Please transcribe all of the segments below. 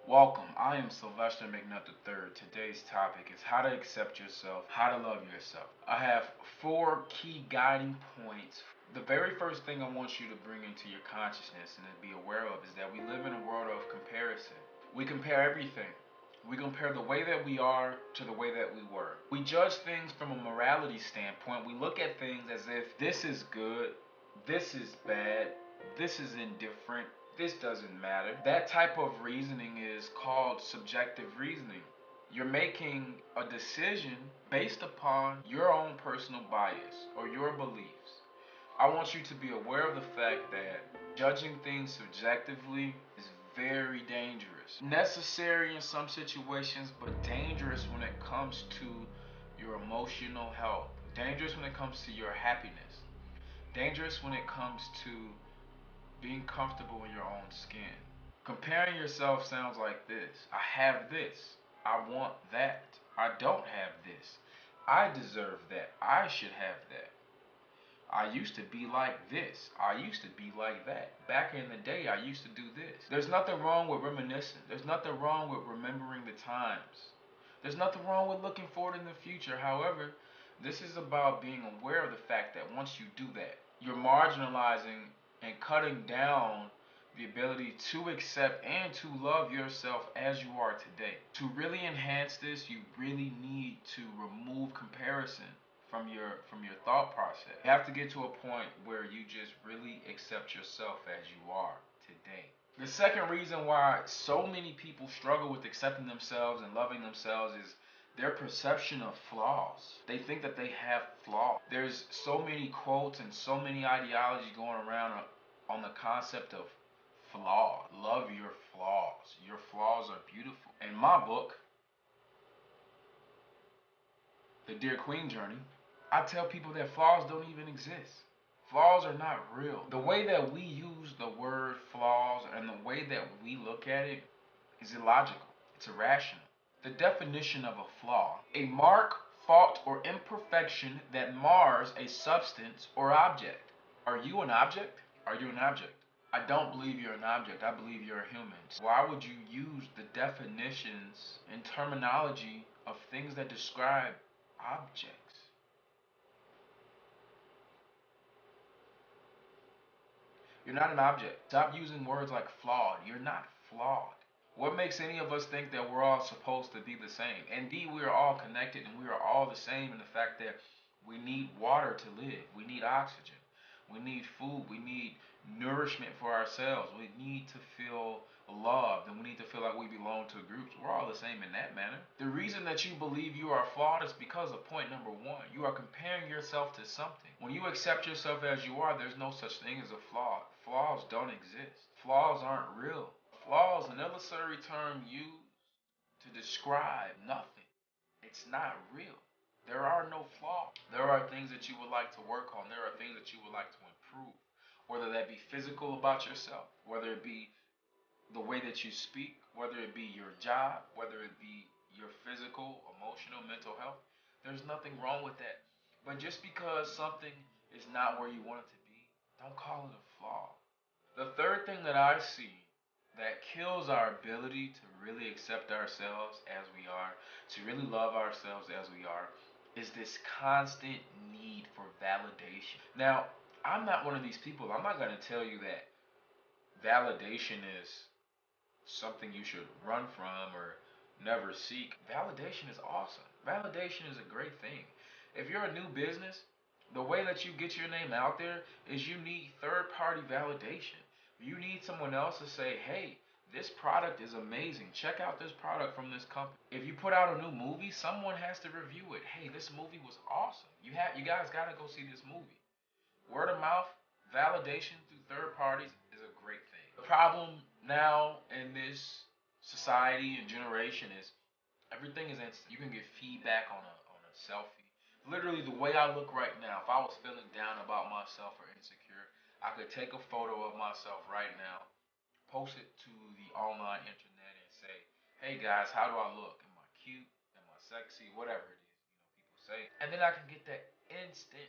Welcome. I am Sylvester McNutt III. Today's topic is how to accept yourself, how to love yourself. I have four key guiding points. The very first thing I want you to bring into your consciousness and to be aware of is that we live in a world of comparison. We compare everything. We compare the way that we are to the way that we were. We judge things from a morality standpoint. We look at things as if this is good, this is bad, this is indifferent, this doesn't matter. That type of reasoning is called subjective reasoning. You're making a decision based upon your own personal bias or your beliefs. I want you to be aware of the fact that judging things subjectively is very dangerous. Necessary in some situations, but dangerous when it comes to your emotional health. Dangerous when it comes to your happiness. Dangerous when it comes to being comfortable in your own skin. Comparing yourself sounds like this: I have this. I want that. I don't have this. I deserve that. I should have that. I used to be like this. I used to be like that. Back in the day, I used to do this. There's nothing wrong with reminiscing. There's nothing wrong with remembering the times. There's nothing wrong with looking forward in the future. However, this is about being aware of the fact that once you do that, you're marginalizing and cutting down the ability to accept and to love yourself as you are today. To really enhance this, you really need to remove comparison from your thought process. You have to get to a point where you just really accept yourself as you are today. The second reason why so many people struggle with accepting themselves and loving themselves is their perception of flaws. They think that they have flaws. There's so many quotes and so many ideologies going around on the concept of flaw. Love your flaws. Your flaws are beautiful. In my book, The Dear Queen Journey, I tell people that flaws don't even exist. Flaws are not real. The way that we use the word flaws and the way that we look at it is illogical. It's irrational. The definition of a flaw: a mark, fault, or imperfection that mars a substance or object. Are you an object? Are you an object? I don't believe you're an object. I believe you're a human. Why would you use the definitions and terminology of things that describe objects? You're not an object. Stop using words like flawed. You're not flawed. What makes any of us think that we're all supposed to be the same? Indeed, we are all connected and we are all the same in the fact that we need water to live. We need oxygen. We need food. We need nourishment for ourselves. We need to feel loved and we need to feel like we belong to groups. We're all the same in that manner. The reason that you believe you are flawed is because of point number one. You are comparing yourself to something. When you accept yourself as you are, there's no such thing as a flaw. Flaws don't exist. Flaws aren't real. Flaw is an illusory term used to describe nothing. It's not real. There are no flaws. There are things that you would like to work on. There are things that you would like to improve. Whether that be physical about yourself, whether it be the way that you speak, whether it be your job, whether it be your physical, emotional, mental health. There's nothing wrong with that. But just because something is not where you want it to be, don't call it a flaw. The third thing that I see that kills our ability to really accept ourselves as we are, to really love ourselves as we are, is this constant need for validation. Now, I'm not one of these people. I'm not going to tell you that validation is something you should run from or never seek. Validation is awesome. Validation is a great thing. If you're a new business, the way that you get your name out there is you need third party validation. You need someone else to say, hey, this product is amazing. Check out this product from this company. If you put out a new movie, someone has to review it. Hey, this movie was awesome. You guys gotta go see this movie. Word of mouth, validation through third parties is a great thing. The problem now in this society and generation is everything is instant. You can get feedback on a selfie. Literally, the way I look right now, if I was feeling down about myself or insecure, I could take a photo of myself right now, post it to the online internet, and say, "Hey guys, how do I look? Am I cute? Am I sexy? Whatever it is, people say." And then I can get that instant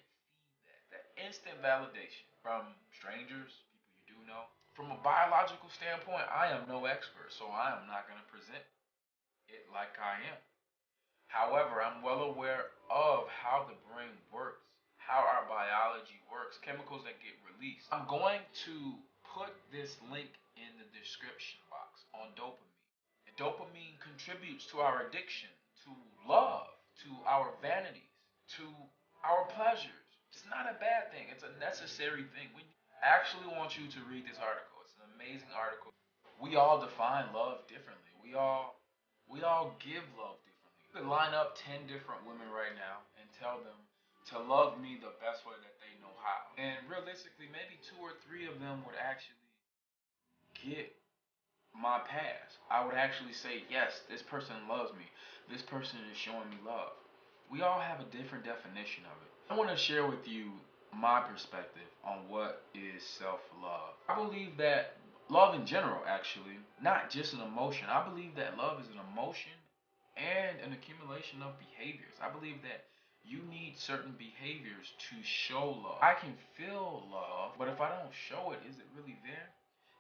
feedback, that instant validation from strangers, people you do know, From a biological standpoint, I am no expert, so I am not going to present it like I am. However, I'm well aware of how the brain works, how our biology works, chemicals that get released. I'm going to put this link in the description box on dopamine. And dopamine contributes to our addiction, to love, to our vanities, to our pleasures. It's not a bad thing, it's a necessary thing. We actually want you to read this article. It's an amazing article. We all define love differently. We all give love differently. You could line up 10 different women right now and tell them to love me the best way that they know how. And realistically, maybe two or three of them would actually get my past. I would actually say, yes, this person loves me. This person is showing me love. We all have a different definition of it. I want to share with you my perspective on what is self-love. I believe that love in general, actually, not just an emotion. I believe that love is an emotion and an accumulation of behaviors. I believe that you need certain behaviors to show love. I can feel love, but if I don't show it, is it really there?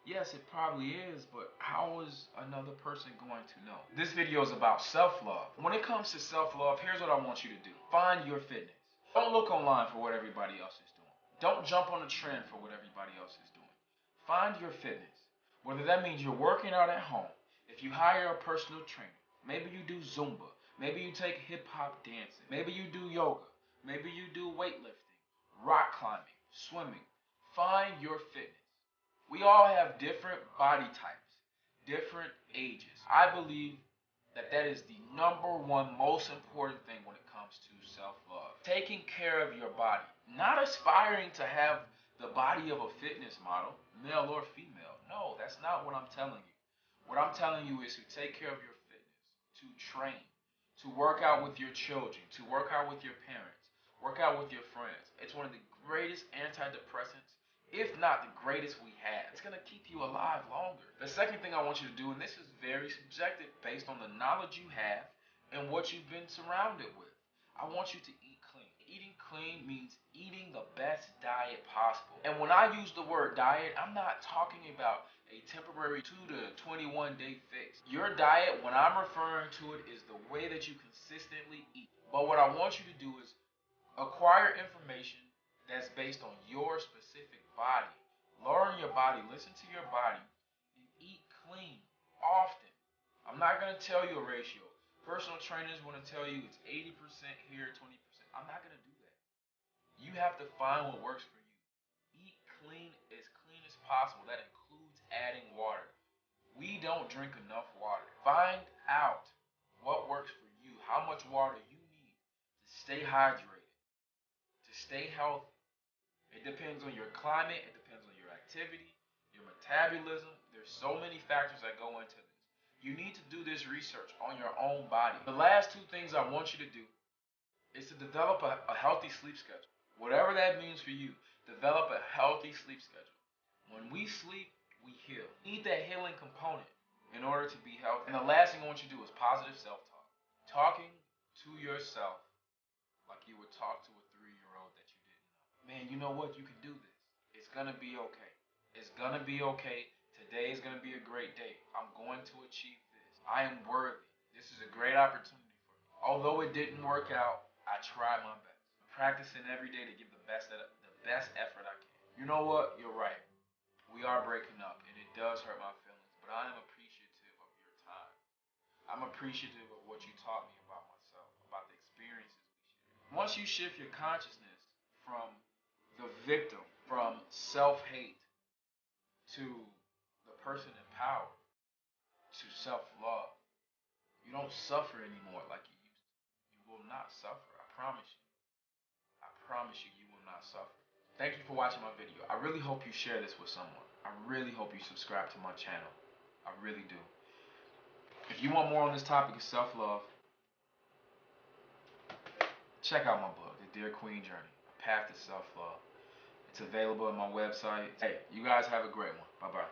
Yes, it probably is, but how is another person going to know? This video is about self-love. When it comes to self-love, here's what I want you to do. Find your fitness. Don't look online for what everybody else is doing. Don't jump on a trend for what everybody else is doing. Find your fitness. Whether that means you're working out at home, if you hire a personal trainer, maybe you do Zumba, maybe you take hip-hop dancing, maybe you do yoga, maybe you do weightlifting, rock climbing, swimming. Find your fitness. We all have different body types, different ages. I believe that that is the number one most important thing when it comes to self-love. Taking care of your body, not aspiring to have the body of a fitness model, male or female. No, that's not what I'm telling you. What I'm telling you is to take care of your fitness, to train, to work out with your children, to work out with your parents, work out with your friends. It's one of the greatest antidepressants, if not the greatest we have. It's gonna keep you alive longer. The second thing I want you to do, and this is very subjective based on the knowledge you have and what you've been surrounded with, I want you to eat clean. Eating clean means eating the best diet possible. And when I use the word diet, I'm not talking about a temporary 2 to 21 day fix. Your diet, when I'm referring to it, is the way that you consistently eat. But what I want you to do is acquire information that's based on your specific body. Learn your body, listen to your body, and eat clean often. I'm not going to tell you a ratio. Personal trainers want to tell you it's 80% here, 20%. I'm not going to do that. You have to find what works for you. Eat clean as possible. That includes adding water. We don't drink enough water. Find out what works for you, how much water you need to stay hydrated, to stay healthy. It depends on your climate, it depends on your activity, your metabolism. There's so many factors that go into this. You need to do this research on your own body. The last two things I want you to do is to develop a healthy sleep schedule. Whatever that means for you, develop a healthy sleep schedule. When we sleep, we heal. You need that healing component in order to be healthy. And the last thing I want you to do is positive self-talk. Talking to yourself like you would talk to a 3-year-old that you didn't know. Man, you know what? You can do this. It's gonna be okay. It's gonna be okay. Today is gonna be a great day. I'm going to achieve this. I am worthy. This is a great opportunity for me. Although it didn't work out, I tried my best. I'm practicing every day to give the best effort I can. You know what? You're right. We are breaking up, and it does hurt my feelings, but I am appreciative of your time. I'm appreciative of what you taught me about myself, about the experiences we shared. Once you shift your consciousness from the victim, from self-hate, to the person in power, to self-love, you don't suffer anymore like you used to. You will not suffer. I promise you. I promise you, you will not suffer. Thank you for watching my video. I really hope you share this with someone. I really hope you subscribe to my channel. I really do. If you want more on this topic of self-love, check out my book, The Dear Queen Journey, A Path to Self-Love. It's available on my website. Hey, you guys have a great one. Bye-bye.